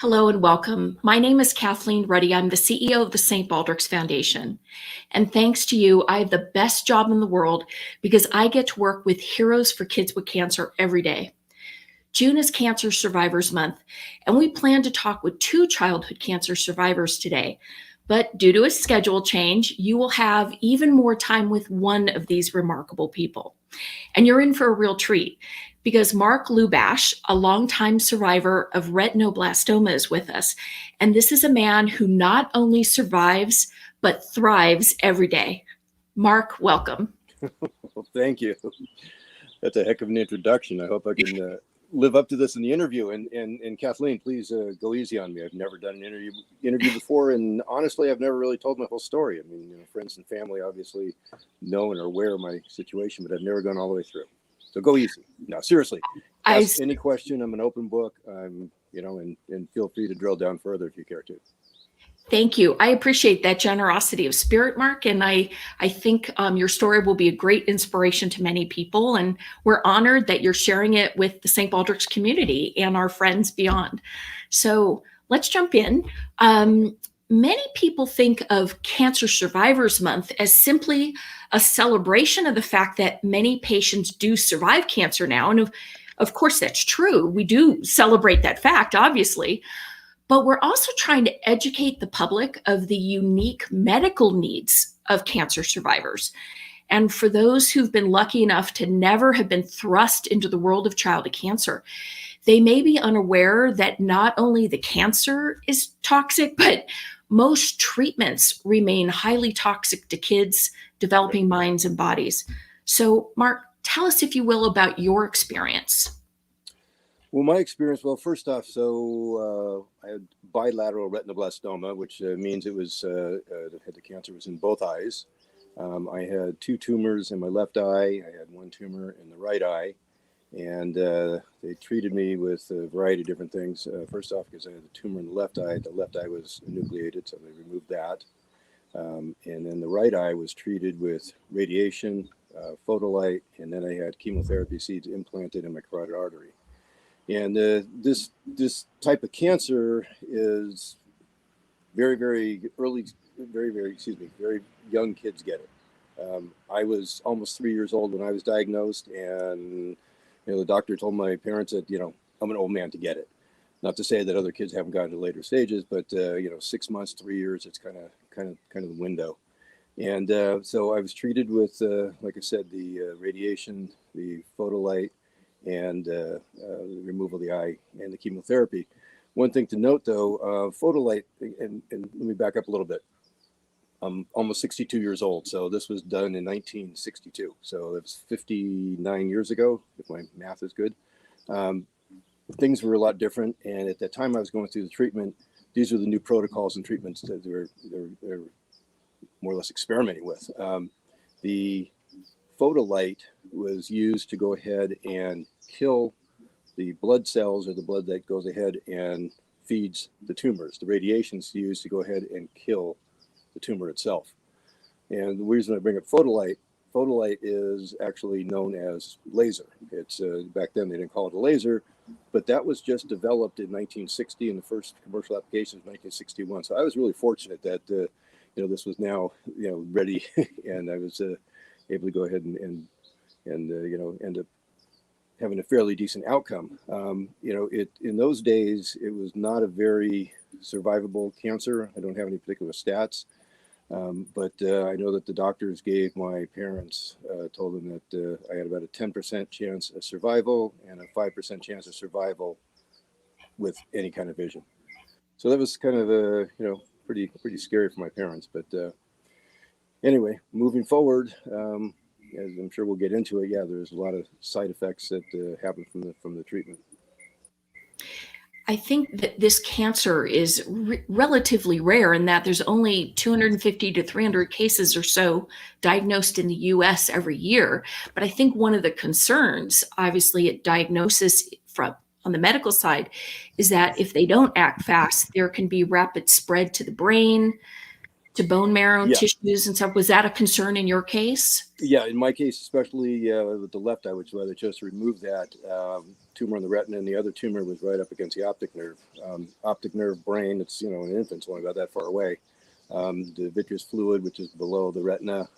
Hello and welcome. My name is Kathleen Ruddy. I'm the CEO of the St. Baldrick's Foundation. And thanks to you, I have the best job in the world because I get to work with heroes for kids with cancer every day. June is Cancer Survivors Month, and we plan to talk with 2 childhood cancer survivors today. But due to a schedule change, you will have even more time with one of these remarkable people. And you're in for a real treat because Mark Lubash, a longtime survivor of retinoblastoma, is with us. And this is a man who not only survives, but thrives every day. Mark, welcome. Well, thank you. That's a heck of an introduction. I hope I can live up to this in the interview. And Kathleen, please go easy on me. I've never done an interview before, and honestly, I've never really told my whole story. I mean, friends and family obviously know and are aware of my situation, but I've never gone all the way through. So go easy. No, seriously. Ask any question. I'm an open book. I'm, and feel free to drill down further if you care to. Thank you. I appreciate that generosity of spirit, Mark. And I think your story will be a great inspiration to many people. And we're honored that you're sharing it with the St. Baldrick's community and our friends beyond. So let's jump in. Many people think of Cancer Survivors Month as simply a celebration of the fact that many patients do survive cancer now. And of course, that's true. We do celebrate that fact, obviously. But we're also trying to educate the public of the unique medical needs of cancer survivors. And for those who've been lucky enough to never have been thrust into the world of childhood cancer, they may be unaware that not only the cancer is toxic, but most treatments remain highly toxic to kids' developing minds and bodies. So, Mark, tell us, if you will, about your experience. Well, my experience, well, first off, so I had bilateral retinoblastoma, which means it was, the cancer was in both eyes. I had 2 tumors in my left eye. I had 1 tumor in the right eye. And they treated me with a variety of different things. First off, because I had a tumor in the left eye was enucleated, so they removed that. And then the right eye was treated with radiation, photolight, and then I had chemotherapy seeds implanted in my carotid artery. And this type of cancer is very, very early, very young kids get it. I was almost 3 years old when I was diagnosed, and the doctor told my parents that I'm an old man to get it. Not to say that other kids haven't gotten to later stages, but 6 months, 3 years, it's kind of the window. And so I was treated with, like I said, the radiation, the photolight, and the removal of the eye and the chemotherapy. One thing to note, though, photolight, and let me back up a little bit. I'm almost 62 years old, so this was done in 1962. So that's 59 years ago, if my math is good. Things were a lot different, and at that time I was going through the treatment. These are the new protocols and treatments that they're more or less experimenting with. The photolight was used to go ahead and kill the blood cells, or the blood that goes ahead and feeds the tumors. The radiation is used to go ahead and kill the tumor itself. And the reason I bring up photolight is actually known as laser. It's back then they didn't call it a laser, but that was just developed in 1960, and the first commercial application was 1961. So I was really fortunate that this was now ready, and I was able to go ahead and end up having a fairly decent outcome. In those days, it was not a very survivable cancer. I don't have any particular stats, but I know that the doctors gave my parents, told them that I had about a 10% chance of survival and a 5% chance of survival with any kind of vision. So that was kind of pretty scary for my parents. But anyway, moving forward, as I'm sure we'll get into it, there's a lot of side effects that happen from the treatment. I think that this cancer is relatively rare in that there's only 250 to 300 cases or so diagnosed in the US every year. But I think one of the concerns, obviously, at diagnosis on the medical side, is that if they don't act fast, there can be rapid spread to the brain, to bone marrow tissues and stuff. Was that a concern in your case? Yeah, in my case, especially with the left eye, which is why they chose to remove that. tumor on the retina, and the other tumor was right up against the optic nerve. Optic nerve brain, it's, you know, an infant's only about that far away. The vitreous fluid, which is below the retina,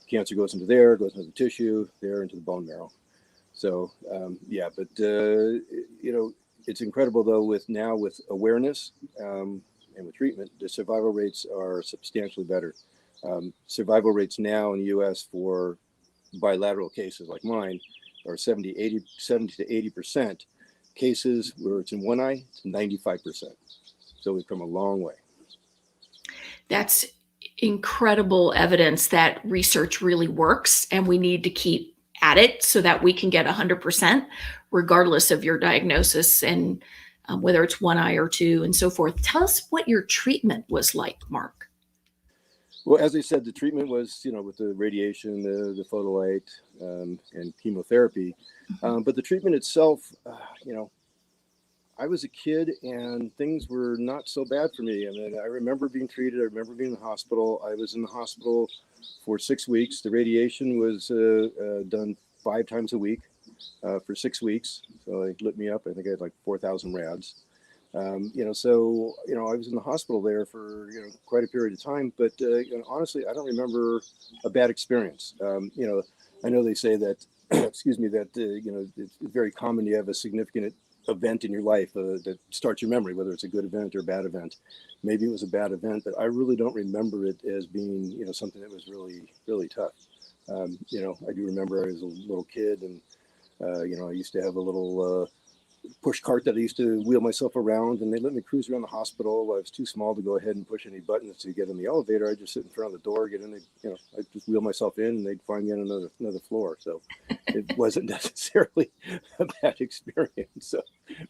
cancer goes into there, goes into the tissue, there into the bone marrow. So, yeah, but, you know, it's incredible though, with awareness and with treatment, the survival rates are substantially better. Survival rates now in the US for bilateral cases like mine are 70 to 80%. Cases where it's in one eye, it's 95%. So we've come a long way. That's incredible evidence that research really works, and we need to keep at it so that we can get 100% regardless of your diagnosis, and whether it's one eye or two and so forth. Tell us what your treatment was like, Mark. Well, as I said, the treatment was, you know, with the radiation, the photolite, and chemotherapy. But the treatment itself, you know, I was a kid and things were not so bad for me. I mean, I remember being treated. I remember being in the hospital. I was in the hospital for 6 weeks. The radiation was done 5 times a week for 6 weeks. So they lit me up. I think I had like 4,000 rads. You know, so, you know, I was in the hospital there for, you know, quite a period of time. But, you know, honestly, I don't remember a bad experience. You know, I know they say that, excuse me, that, you know, it's very common to have a significant event in your life that starts your memory, whether it's a good event or a bad event. Maybe it was a bad event, but I really don't remember it as being, you know, something that was really, really tough. You know, I do remember I was a little kid, and, you know, I used to have a little push cart that I used to wheel myself around, and they let me cruise around the hospital. I was too small to go ahead and push any buttons to get in the elevator. I just sit in front of the door, get in, you know, I just wheel myself in, and they'd find me on another floor. So it wasn't necessarily a bad experience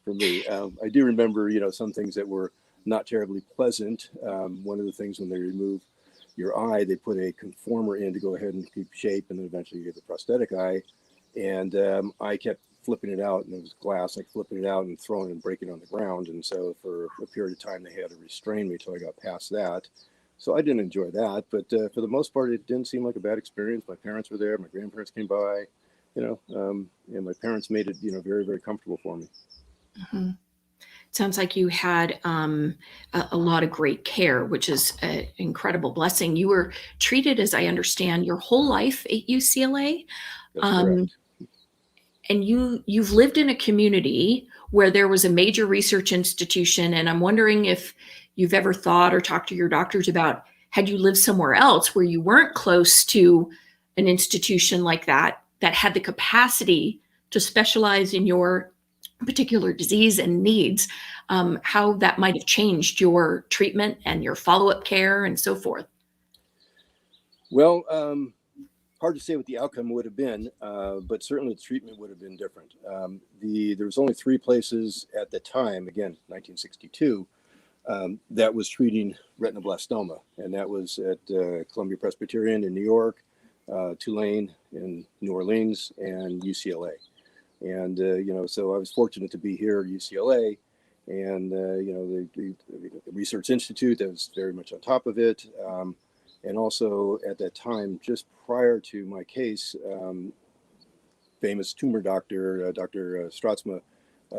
for me. I do remember, you know, some things that were not terribly pleasant. One of the things, when they remove your eye, they put a conformer in to go ahead and keep shape, and then eventually you get the prosthetic eye. And I kept flipping it out, and it was glass, like flipping it out and throwing it and breaking it on the ground. And so for a period of time, they had to restrain me until I got past that. So I didn't enjoy that, but for the most part, it didn't seem like a bad experience. My parents were there, my grandparents came by, you know, and my parents made it, you know, very, very comfortable for me. Mm-hmm. Sounds like you had a lot of great care, which is an incredible blessing. You were treated, as I understand, your whole life at UCLA. That's correct. And you've lived in a community where there was a major research institution, and I'm wondering if you've ever thought or talked to your doctors about, had you lived somewhere else where you weren't close to an institution like that had the capacity to specialize in your particular disease and needs, how that might have changed your treatment and your follow-up care and so forth. Well, hard to say what the outcome would have been, but certainly the treatment would have been different. There was only 3 places at the time, again, 1962, that was treating retinoblastoma, and that was at Columbia Presbyterian in New York, Tulane in New Orleans, and UCLA. And, you know, so I was fortunate to be here at UCLA, and, you know, the Research Institute that was very much on top of it. And also at that time, just prior to my case, famous tumor doctor, Dr. Stratzma,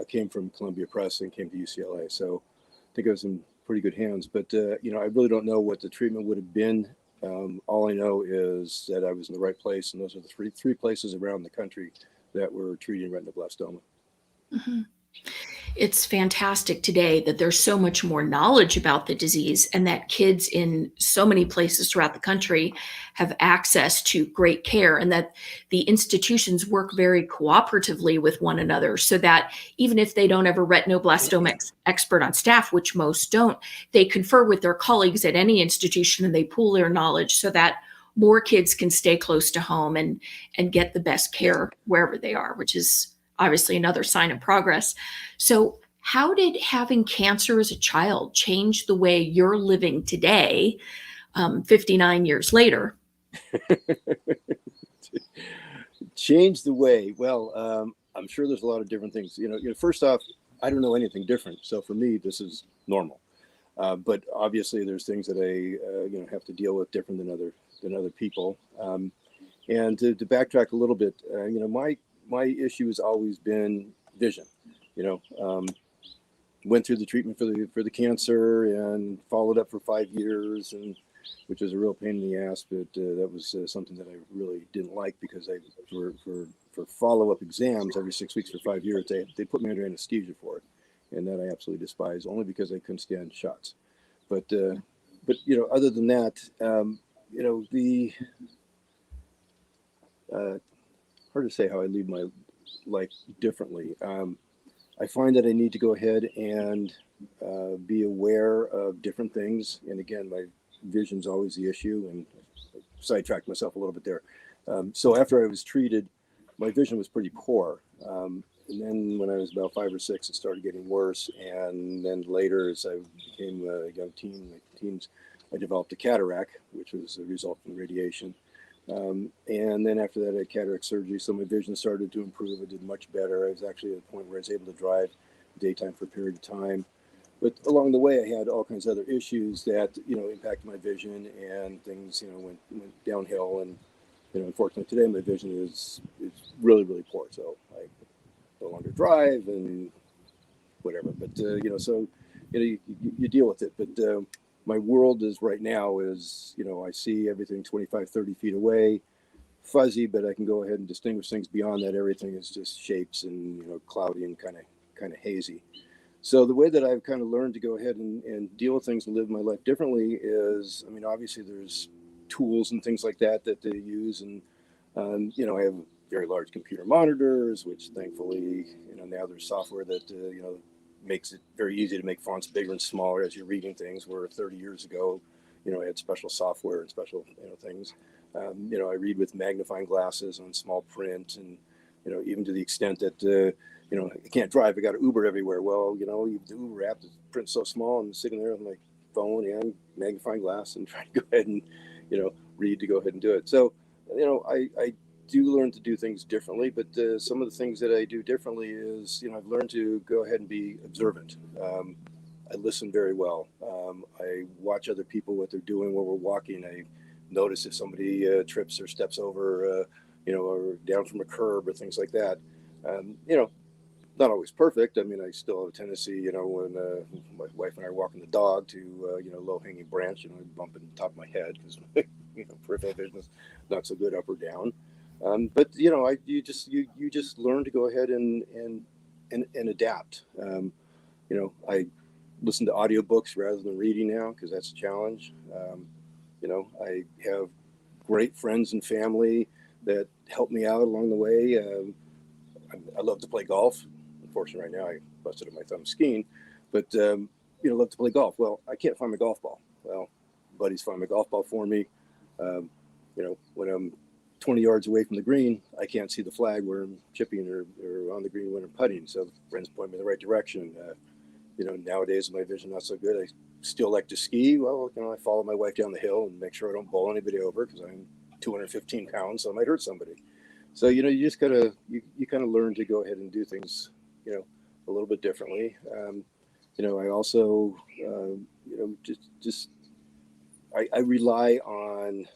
came from Columbia Press and came to UCLA. So I think I was in pretty good hands. But, you know, I really don't know what the treatment would have been. All I know is that I was in the right place, and those are the three places around the country that were treating retinoblastoma. Mm-hmm. It's fantastic today that there's so much more knowledge about the disease, and that kids in so many places throughout the country have access to great care, and that the institutions work very cooperatively with one another, so that even if they don't have a retinoblastoma expert on staff, which most don't, they confer with their colleagues at any institution, and they pool their knowledge so that more kids can stay close to home and get the best care wherever they are, which is obviously another sign of progress. So how did having cancer as a child change the way you're living today, 59 years later? Change the way. Well, I'm sure there's a lot of different things. You know, first off, I don't know anything different. So for me, this is normal. But obviously there's things that I, you know, have to deal with different than other people. And to backtrack a little bit, you know, my my issue has always been vision. Went through the treatment for the cancer and followed up for 5 years, and which was a real pain in the ass. But that was something that I really didn't like, because for follow-up exams every 6 weeks for 5 years, they put me under anesthesia for it, and that I absolutely despise, only because I couldn't stand shots. But other than that, the hard to say how I lead my life differently. I find that I need to go ahead and be aware of different things. And again, my vision's always the issue, and I sidetracked myself a little bit there. So after I was treated, my vision was pretty poor. And then when I was about 5 or 6, it started getting worse. And then later, as I became a young teen, my teens, I developed a cataract, which was a result from radiation. And then after that, I had cataract surgery, so my vision started to improve. I did much better. I was actually at a point where I was able to drive daytime for a period of time. But along the way, I had all kinds of other issues that, impacted my vision, and things, went downhill. And, unfortunately today, my vision is really, really poor. So I no longer drive and whatever. But, so, you deal with it. But my world is right now is, I see everything 25, 30 feet away, fuzzy, but I can go ahead and distinguish things beyond that. Everything is just shapes and, cloudy and kind of hazy. So the way that I've kind of learned to go ahead and deal with things and live my life differently is, obviously there's tools and things like that they use. And, I have very large computer monitors, which thankfully, now there's software that, makes it very easy to make fonts bigger and smaller as you're reading things, where 30 years ago, I had special software and special, things. I read with magnifying glasses on small print, and, even to the extent that, I can't drive, I got to Uber everywhere. Well, the Uber app, the print's so small, I'm sitting there with my phone and magnifying glass and trying to go ahead and, read to go ahead and do it. So, I do learn to do things differently, but some of the things that I do differently is, I've learned to go ahead and be observant. I listen very well. I watch other people, what they're doing while we're walking. I notice if somebody trips or steps over, or down from a curb or things like that. Not always perfect. I still have a tendency, when my wife and I are walking the dog to, low-hanging branch, bump in the top of my head because, peripheral vision is not so good up or down. But you just learn to go ahead and adapt. I listen to audiobooks rather than reading now, because that's a challenge. I have great friends and family that help me out along the way. I love to play golf. Unfortunately, right now I busted up my thumb skiing, but love to play golf. Well, I can't find my golf ball. Well, buddies find my golf ball for me. When I'm 20 yards away from the green, I can't see the flag where I'm chipping or on the green when I'm putting. So friends point me in the right direction. Nowadays my vision not so good. I still like to ski. Well, I follow my wife down the hill and make sure I don't bowl anybody over, because I'm 215 pounds, so I might hurt somebody. So, you just gotta, you kind of learn to go ahead and do things, a little bit differently. I also, I rely on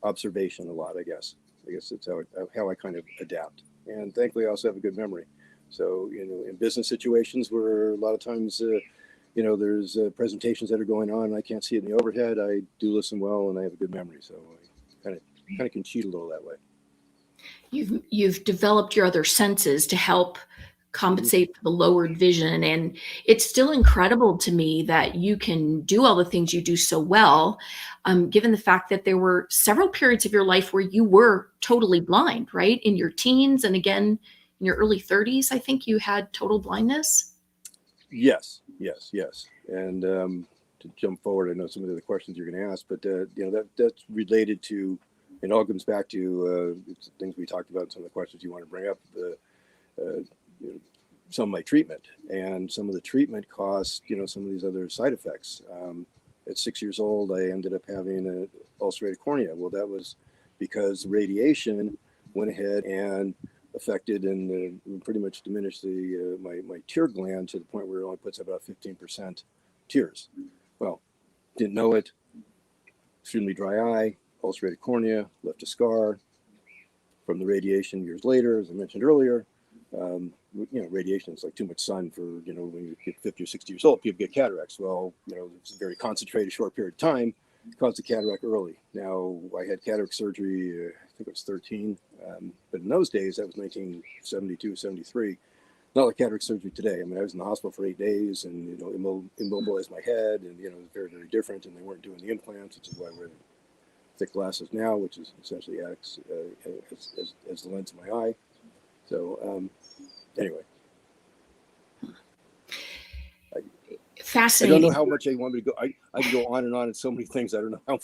observation a lot, I guess. That's how I kind of adapt. And thankfully I also have a good memory. So, in business situations where a lot of times, there's presentations that are going on and I can't see it in the overhead, I do listen well and I have a good memory. So I kind of can cheat a little that way. You've developed your other senses to help compensate for the lowered vision, and it's still incredible to me that you can do all the things you do so well, given the fact that there were several periods of your life where you were totally blind, right? In your teens and again in your early 30s, I think you had total blindness. Yes. And to jump forward, I know some of the other questions you're going to ask, but that's related to, it all comes back to things we talked about, some of the questions you want to bring up, some of my treatment, and some of the treatment caused, some of these other side effects. At 6 years old, I ended up having an ulcerated cornea. Well, that was because radiation went ahead and affected and pretty much diminished my tear gland to the point where it only puts about 15% tears. Well, didn't know it. Extremely dry eye, ulcerated cornea, left a scar. from the radiation years later, as I mentioned earlier. Radiation is like too much sun for, when you get 50 or 60 years old, people get cataracts. Well, it's a very concentrated, short period of time, caused the cataract early. Now, I had cataract surgery, I think it was 13, but in those days, that was 1972, 73. Not like cataract surgery today. I mean, I was in the hospital for 8 days and, immobilized my head, and, it was very, very different, and they weren't doing the implants, which is why I wear thick glasses now, which is essentially acts as the lens in my eye. So, anyway. Fascinating. I don't know how much I want me to go. I can go on and on in so many things. I don't know how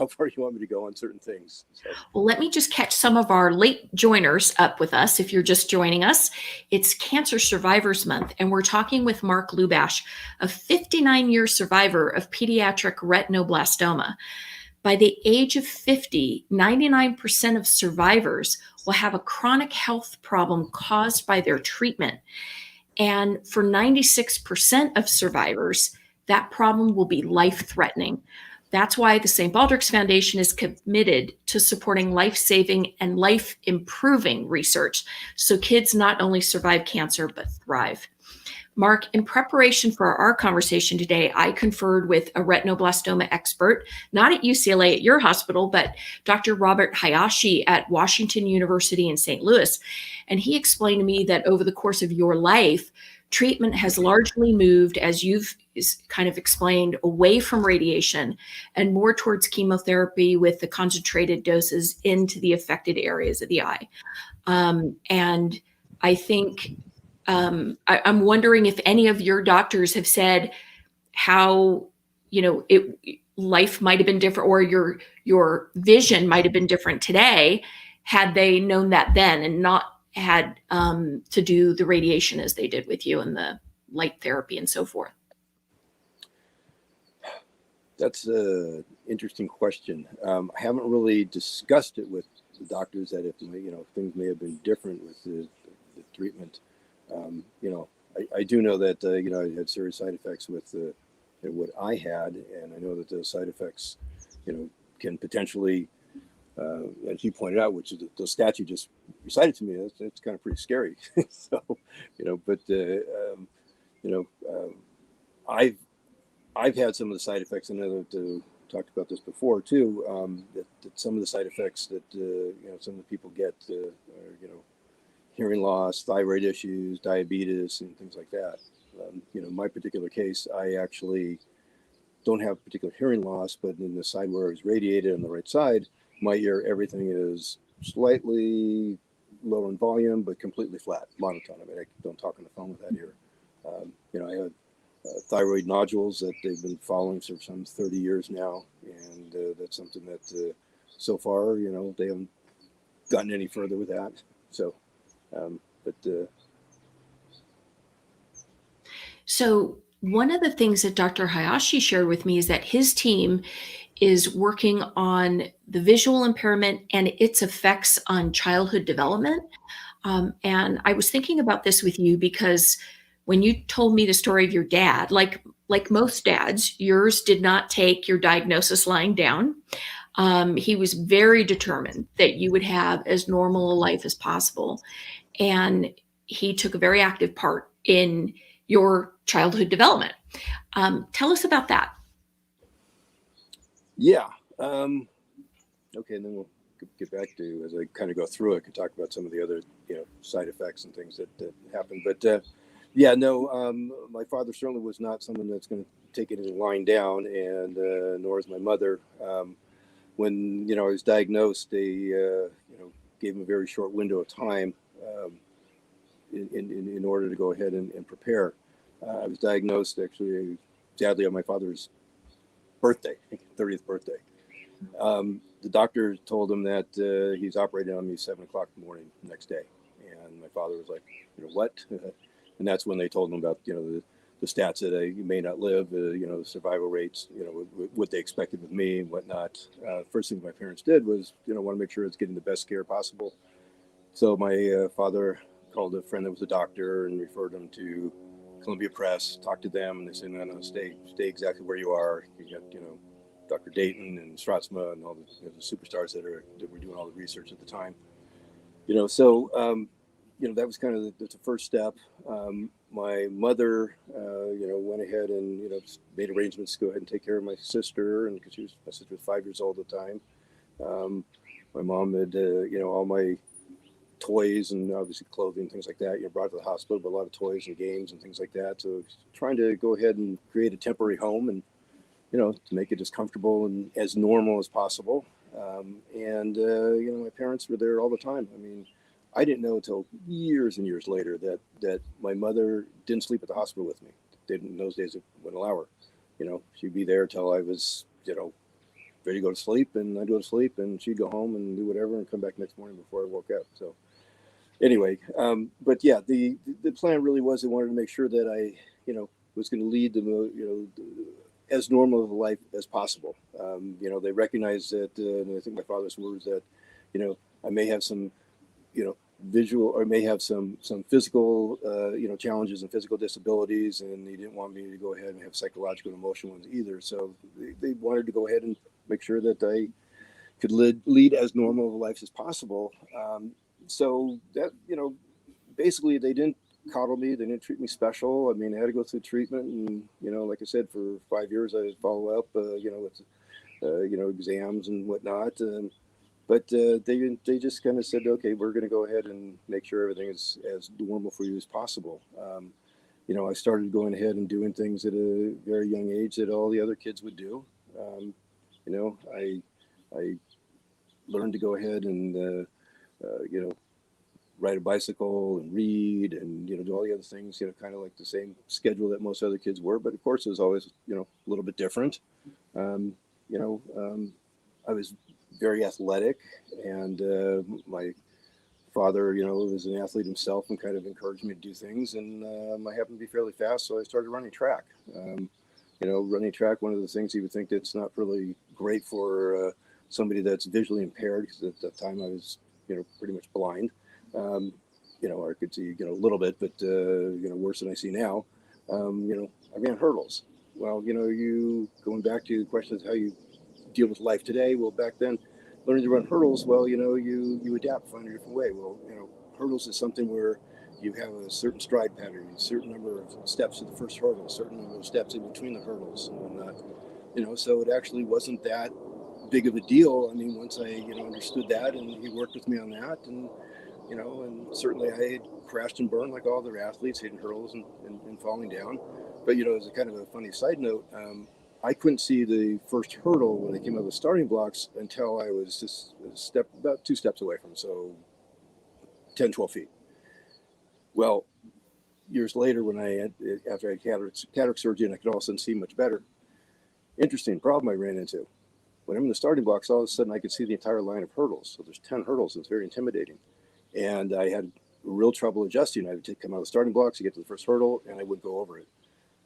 far you want me to go on certain things. So. Well, let me just catch some of our late joiners up with us. If you're just joining us, it's Cancer Survivors Month, and we're talking with Mark Lubash, a 59-year survivor of pediatric retinoblastoma. By the age of 50, 99% of survivors will have a chronic health problem caused by their treatment. And for 96% of survivors, that problem will be life-threatening. That's why the St. Baldrick's Foundation is committed to supporting life-saving and life-improving research so kids not only survive cancer, but thrive. Mark, in preparation for our conversation today, I conferred with a retinoblastoma expert, not at UCLA at your hospital, but Dr. Robert Hayashi at Washington University in St. Louis. And he explained to me that over the course of your life, treatment has largely moved, as you've kind of explained, away from radiation and more towards chemotherapy with the concentrated doses into the affected areas of the eye. And I think I'm wondering if any of your doctors have said how, life might have been different, or your vision might have been different today had they known that then and not had to do the radiation as they did with you and the light therapy and so forth. That's an interesting question. I haven't really discussed it with the doctors that if things may have been different with the treatment. I do know that I had serious side effects with what I had, and I know that those side effects, can potentially, as you pointed out, which is the stats you just recited to me, that's kind of pretty scary. So, I've had some of the side effects. I know that talked about this before too. That some of the side effects that some of the people get are hearing loss, thyroid issues, diabetes, and things like that. In my particular case, I actually don't have particular hearing loss, but in the side where I was radiated on the right side, my ear, everything is slightly lower in volume, but completely flat, monotone. I mean, I don't talk on the phone with that ear. I had thyroid nodules that they've been following for some 30 years now, and that's something that so far, they haven't gotten any further with that. So. So one of the things that Dr. Hayashi shared with me is that his team is working on the visual impairment and its effects on childhood development. And I was thinking about this with you because when you told me the story of your dad, like most dads, yours did not take your diagnosis lying down. He was very determined that you would have as normal a life as possible. And he took a very active part in your childhood development. Tell us about that. Yeah. Okay, and then we'll get back to, as I kind of go through it, I could talk about some of the other, side effects and things that happen. But my father certainly was not someone that's going to take anything lying down, and nor is my mother. When I was diagnosed, they gave him a very short window of time in order to go ahead and prepare. I was diagnosed actually, sadly, on my father's birthday, 30th birthday. The doctor told him that he's operating on me 7 o'clock in the morning the next day. And my father was like, what? And that's when they told him about, the stats that you may not live, the survival rates, what they expected with me and whatnot. First thing my parents did was, want to make sure it's getting the best care possible. So my father called a friend that was a doctor and referred him to Columbia Press, talked to them, and they said, no, stay exactly where you are. You got, Dr. Dayton and Stratzma and all the superstars that were doing all the research at the time. That was kind of the first step. My mother, went ahead and, made arrangements to go ahead and take care of my sister. And because my sister was 5 years old at the time. My mom had, all my toys and obviously clothing, things like that, brought to the hospital, but a lot of toys and games and things like that. So trying to go ahead and create a temporary home and, to make it as comfortable and as normal as possible. My parents were there all the time. I mean, I didn't know until years and years later that my mother didn't sleep at the hospital with me. Didn't in those days it wouldn't allow her. She'd be there till I was, ready to go to sleep, and I'd go to sleep, and she'd go home and do whatever and come back next morning before I woke up. So anyway, but yeah, the plan really was I wanted to make sure that I, was going to lead the, as normal of a life as possible. They recognized that, and I think my father's words that, I may have some, visual or may have some physical, challenges and physical disabilities, and they didn't want me to go ahead and have psychological and emotional ones either. So they wanted to go ahead and make sure that I could lead as normal of a life as possible. So that, basically they didn't coddle me. They didn't treat me special. I mean, I had to go through treatment, and like I said, for 5 years I would follow up, with exams and whatnot. But they just kind of said, okay, we're going to go ahead and make sure everything is as normal for you as possible. I started going ahead and doing things at a very young age that all the other kids would do. I learned to go ahead and ride a bicycle and read and do all the other things, kind of like the same schedule that most other kids were, but of course it was always a little bit different. I was very athletic, and my father was an athlete himself and kind of encouraged me to do things, and I happened to be fairly fast, so I started running track. Running track, one of the things you would think that's not really great for somebody that's visually impaired, because at that time I was pretty much blind. Or I could see, a little bit, but, worse than I see now. I ran hurdles. Well, you going back to the question of how you deal with life today. Well, back then, learning to run hurdles, well, you adapt, find a different way. Well, hurdles is something where you have a certain stride pattern, a certain number of steps to the first hurdle, a certain number of steps in between the hurdles and whatnot. So it actually wasn't that big of a deal. I mean, once I, understood that, and he worked with me on that, and and certainly I had crashed and burned like all other athletes, hitting hurdles and falling down. But, as a kind of a funny side note, I couldn't see the first hurdle when I came out of the starting blocks until I was just about 2 steps away from it, so 10, 12 feet. Well, years later, after I had cataract surgery and I could all of a sudden see much better, interesting problem I ran into. When I'm in the starting blocks, all of a sudden I could see the entire line of hurdles. So there's 10 hurdles, and it's very intimidating. And I had real trouble adjusting. I would come out of the starting blocks to get to the first hurdle, and I wouldn't go over it.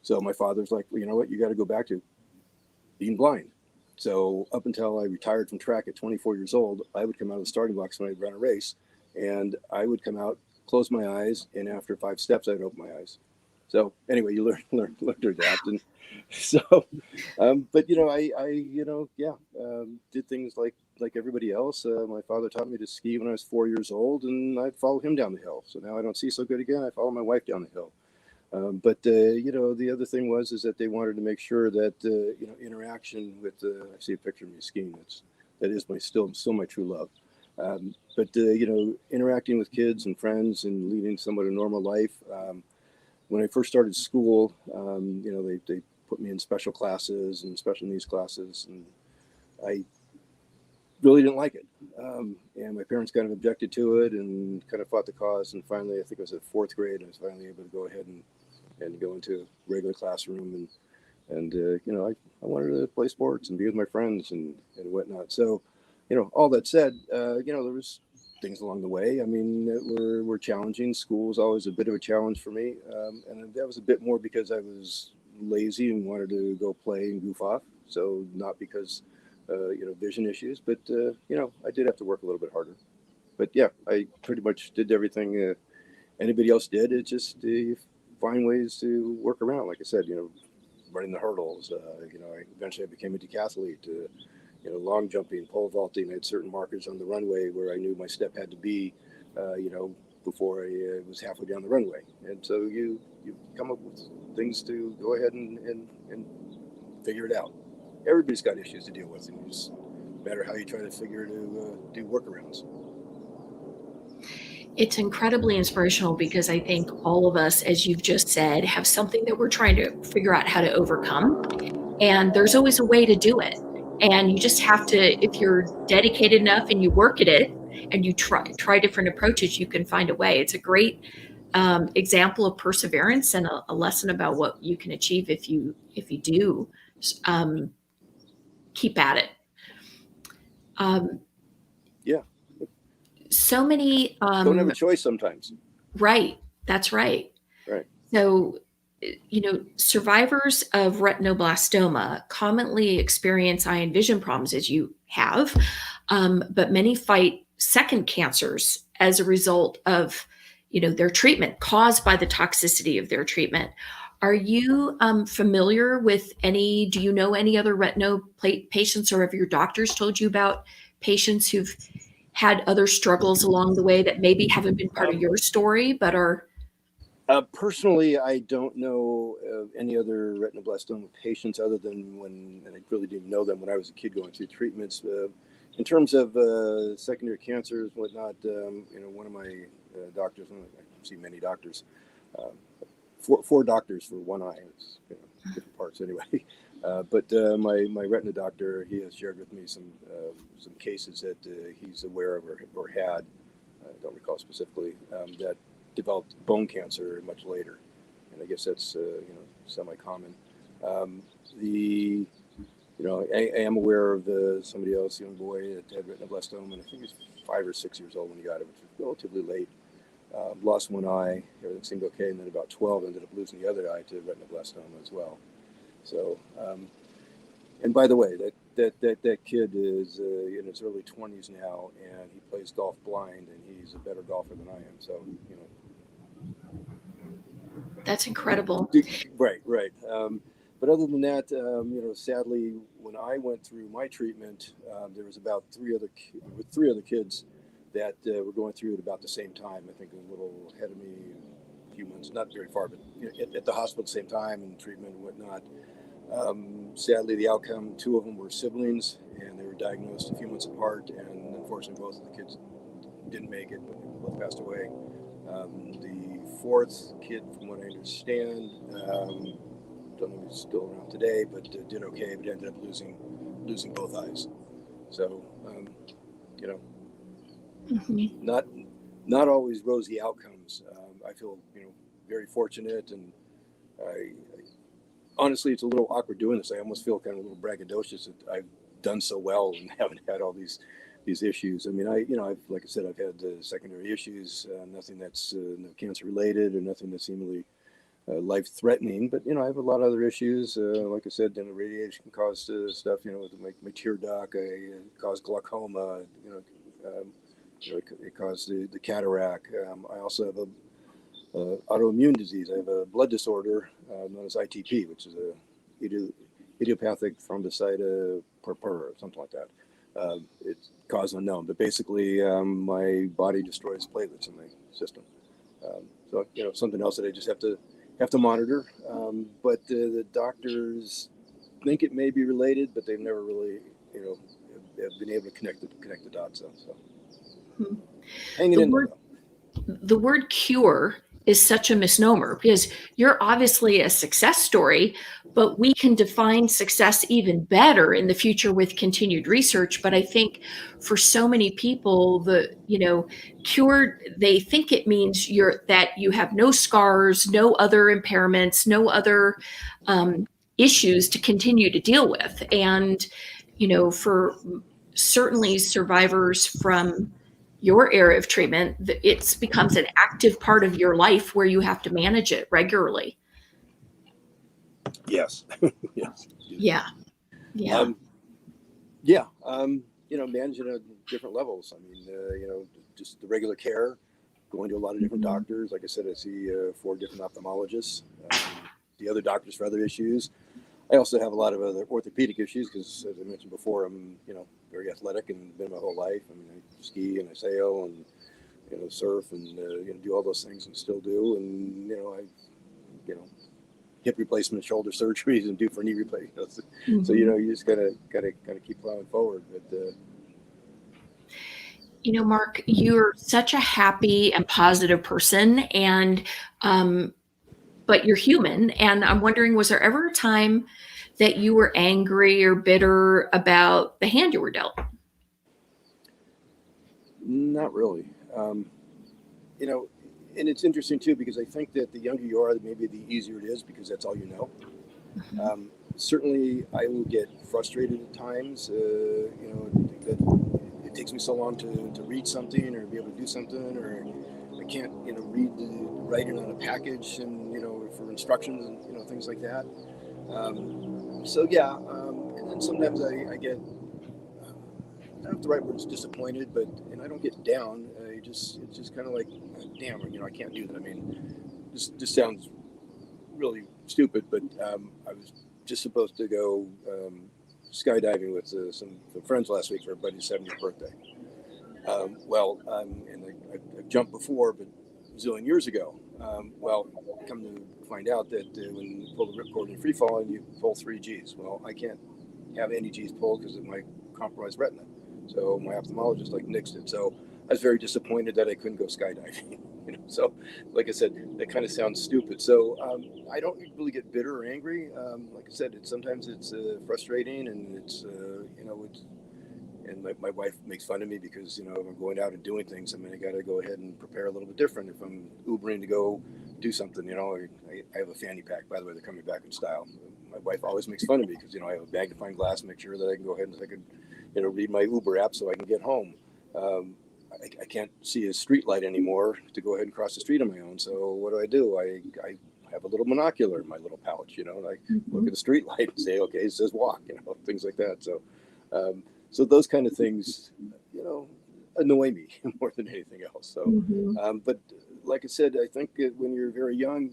So my father's like, well, you know what? You got to go back to being blind. So up until I retired from track at 24 years old, I would come out of the starting blocks when I'd run a race, and I would come out, close my eyes, and after 5 steps, I'd open my eyes. So anyway, you learn to adapt. And so, but did things like everybody else. My father taught me to ski when I was 4 years old, and I'd follow him down the hill. So now I don't see so good again. I follow my wife down the hill. But the other thing is that they wanted to make sure that interaction with I see a picture of me skiing. That is still my true love. But interacting with kids and friends and leading somewhat a normal life. When I first started school, they put me in special classes and special needs classes, and I really didn't like it. And my parents kind of objected to it and kind of fought the cause. And finally, I think I was at 4th grade, I was finally able to go ahead and go into a regular classroom. And I wanted to play sports and be with my friends and whatnot. So, all that said, there was things along the way. I mean, that were challenging. School was always a bit of a challenge for me. And that was a bit more because I was lazy and wanted to go play and goof off. So not because, vision issues, but, I did have to work a little bit harder. But yeah, I pretty much did everything anybody else did. It just, you find ways to work around. Like I said, running the hurdles, eventually I became a decathlete, long jumping, pole vaulting. I had certain markers on the runway where I knew my step had to be before I was halfway down the runway. And so you come up with things to go ahead and figure it out. Everybody's got issues to deal with, and it's matter how you try to figure to do workarounds. It's incredibly inspirational because I think all of us, as you've just said, have something that we're trying to figure out how to overcome. And there's always a way to do it. And you just have to, if you're dedicated enough and you work at it and you try different approaches, you can find a way. It's a great example of perseverance and a lesson about what you can achieve if you do keep at it. Yeah. So many. Don't have a choice sometimes. Right. That's right. Right. So, survivors of retinoblastoma commonly experience eye and vision problems, as you have, but many fight second cancers as a result of, their treatment caused by the toxicity of their treatment. Are you familiar with do you know any other retino patients, or have your doctors told you about patients who've had other struggles along the way that maybe haven't been part of your story, but are... Personally, I don't know of any other retinoblastoma patients other than and I really didn't know them when I was a kid going through treatments. In terms of secondary cancers, whatnot, one of my doctors, I see many doctors, four doctors for one eye. It's different parts anyway. But my retina doctor, he has shared with me some cases that he's aware of or had, I don't recall specifically, that developed bone cancer much later. And I guess that's, semi-common. I am aware of somebody else, young boy that had retinoblastoma, and I think he was 5 or 6 years old when he got it, which was relatively late. Lost one eye, everything seemed okay, and then about 12 ended up losing the other eye to retinoblastoma as well. So, and by the way, that kid is in his early 20s now, and he plays golf blind, and he's a better golfer than I am. So, That's incredible. Right. But other than that, sadly, when I went through my treatment, there was about three other kids that were going through it about the same time. I think a little ahead of me, a few months, not very far, but at the hospital at the same time and treatment and whatnot. Sadly, the outcome, 2 of them were siblings, and they were diagnosed a few months apart, and unfortunately, both of the kids didn't make it, but they both passed away. The 4th kid, from what I understand, don't know if he's still around today, but did okay, but ended up losing both eyes. So, Mm-hmm. not always rosy outcomes. I feel very fortunate, and I honestly, it's a little awkward doing this. I almost feel kind of a little braggadocious that I've done so well and haven't had all these issues. I mean, I've, like I said, I've had secondary issues, nothing that's no cancer related or nothing that's seemingly life-threatening, but I have a lot of other issues. Like I said, radiation can cause stuff. With my tear duct, it caused glaucoma. It caused the cataract. I also have a autoimmune disease. I have a blood disorder known as ITP, which is a idiopathic thrombocytopenia or something like that. It's cause unknown, but basically my body destroys platelets in my system. So something else that I just have to monitor. But the doctors think it may be related, but they've never really have been able to connect the dots. So hanging in there. The word cure is such a misnomer because you're obviously a success story, but we can define success even better in the future with continued research. But I think for so many people, cured, they think it means that you have no scars, no other impairments, no other issues to continue to deal with. And, for certainly survivors from your area of treatment, it becomes an active part of your life where you have to manage it regularly. Yes. Yes. Yeah. Managing at different levels. I mean, just the regular care, going to a lot of different doctors. Like I said, I see 4 different ophthalmologists, the other doctors for other issues. I also have a lot of other orthopedic issues because, as I mentioned before, I'm very athletic and been my whole life. I mean, I ski and I sail surf and do all those things and still do. And I hip replacement, shoulder surgeries, and due for knee replacement. So you just gotta keep plowing forward. But Mark, you're such a happy and positive person, and but you're human. And I'm wondering, was there ever a time that you were angry or bitter about the hand you were dealt? not really. And it's interesting too, because I think that the younger you are, maybe the easier it is, because that's all you know. Certainly, I will get frustrated at times. That it takes me so long to read something or be able to do something, or I can't, read the writing on a package and for instructions and things like that. So yeah, and then sometimes I get, I don't know if the right word is disappointed, and I don't get down. It's just kind of like, damn, I can't do that. I mean, this sounds really stupid, but I was just supposed to go skydiving with some friends last week for everybody's 70th birthday. And I've jumped before, but a zillion years ago. Come to find out that when you pull the ripcord in free fall, you pull 3 Gs. Well, I can't have any Gs pulled because of my compromised retina. So my ophthalmologist nixed it. So I was very disappointed that I couldn't go skydiving. So like I said, that kind of sounds stupid. So I don't really get bitter or angry. Like I said, sometimes it's frustrating, and it's and my wife makes fun of me because if I'm going out and doing things, I got to go ahead and prepare a little bit different. If I'm Ubering to go do something, I have a fanny pack. By the way, they're coming back in style. My wife always makes fun of me because I have a magnifying glass to make sure that I can go ahead and I can read my Uber app so I can get home. I can't see a street light anymore to go ahead and cross the street on my own. So what do? I have a little monocular in my little pouch, and I look at the street light and say, okay, it says walk, things like that. So, so those kind of things, annoy me more than anything else. So, but like I said, I think that when you're very young,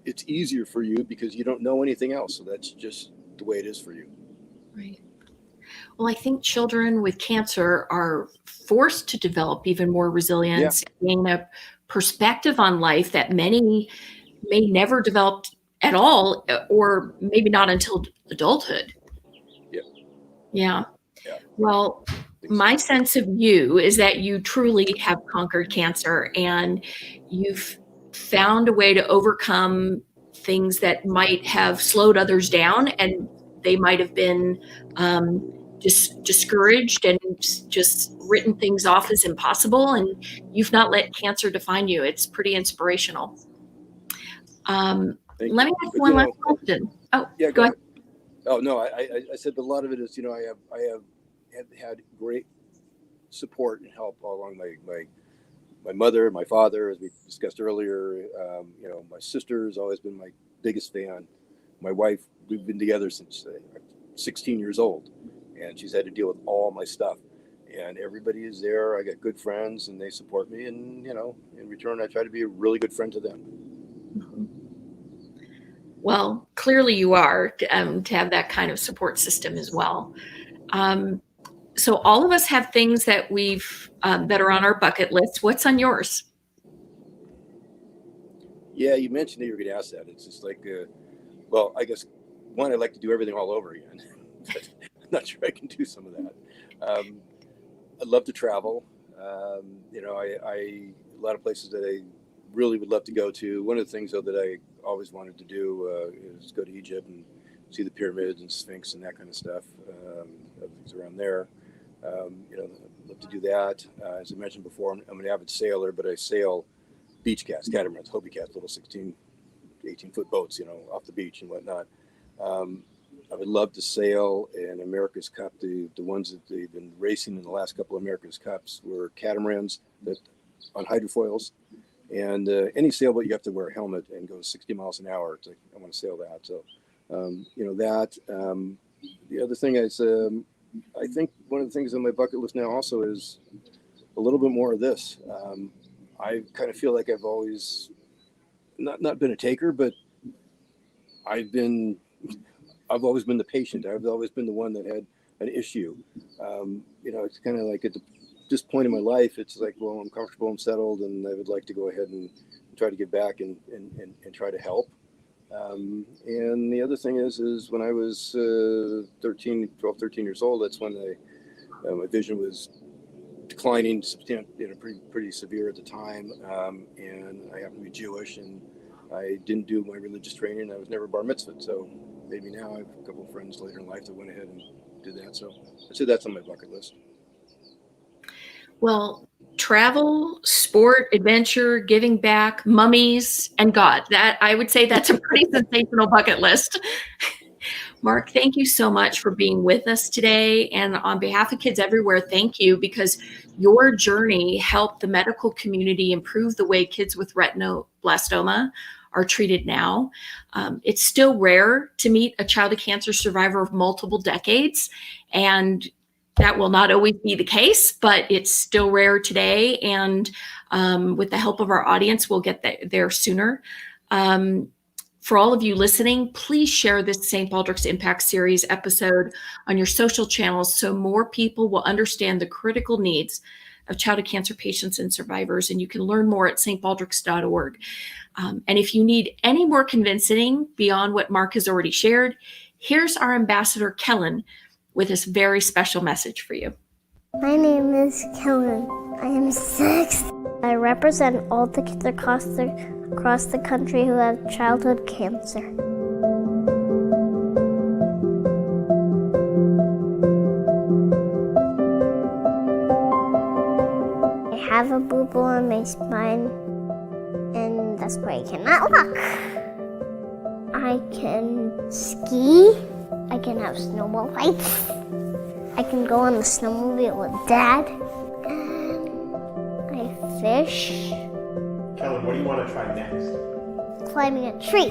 it's easier for you because you don't know anything else. So that's just the way it is for you. Right. Well, I think children with cancer are forced to develop even more resilience, gain a perspective on life that many may never develop at all, or maybe not until adulthood. Yeah. Well, my sense of you is that you truly have conquered cancer, and you've found a way to overcome things that might have slowed others down, and they might have been just discouraged and just written things off as impossible, and you've not let cancer define you. It's pretty inspirational. Let me ask one last question. Oh, yeah, go ahead. Oh no, I said a lot of it is I have had great support and help all along my mother, my father, as we discussed earlier. My sister has always been my biggest fan. My wife, we've been together since I'm 16 years old, and she's had to deal with all my stuff. And everybody is there. I got good friends, and they support me. And in return, I try to be a really good friend to them. Well, clearly you are, to have that kind of support system as well. So all of us have things that we've that are on our bucket list. What's on yours? Yeah, you mentioned that you were going to ask that. It's just like, I guess one, I'd like to do everything all over again. But I'm not sure I can do some of that. I'd love to travel. A lot of places that I really would love to go to. One of the things though that I always wanted to do is go to Egypt and see the pyramids and Sphinx and that kind of stuff. Things around there. I'd love to do that. As I mentioned before, I'm an avid sailor, but I sail beach cats, catamarans, Hobie cats, little 16, 18-foot boats, off the beach and whatnot. I would love to sail an America's Cup. The ones that they've been racing in the last couple of America's Cups were catamarans that on hydrofoils. And any sailboat, you have to wear a helmet and go 60 miles an hour. I want to sail that. So, that. The other thing is, I think one of the things on my bucket list now also is a little bit more of this. I kind of feel like I've always not been a taker, but I've always been the patient. I've always been the one that had an issue. It's kind of like this point in my life, it's like, well, I'm comfortable and settled, and I would like to go ahead and try to give back and try to help. And the other thing is when I was 13 years old, that's when my vision was declining, pretty severe at the time. And I happen to be Jewish, and I didn't do my religious training. I was never bar mitzvahed. So maybe now I have a couple of friends later in life that went ahead and did that. So I'd say that's on my bucket list. Well, travel, sport, adventure, giving back, mummies, and God. That, I would say, that's a pretty sensational bucket list. Mark, thank you so much for being with us today. And on behalf of Kids Everywhere, thank you, because your journey helped the medical community improve the way kids with retinoblastoma are treated now. It's still rare to meet a childhood cancer survivor of multiple decades, and that will not always be the case, but it's still rare today. And with the help of our audience, we'll get there sooner. For all of you listening, please share this St. Baldrick's Impact Series episode on your social channels so more people will understand the critical needs of childhood cancer patients and survivors. And you can learn more at stbaldricks.org. And if you need any more convincing beyond what Mark has already shared, here's our ambassador, Kellen, with this very special message for you. My name is Kellen. I am 6. I represent all the kids across the country who have childhood cancer. I have a boo-boo on my spine, and that's why I cannot walk. I can ski. I can have snowball fights. I can go on the snowmobile with Dad. And I fish. Kellen, what do you want to try next? Climbing a tree.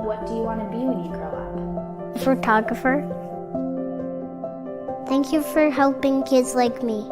What do you want to be when you grow up? A photographer. Thank you for helping kids like me.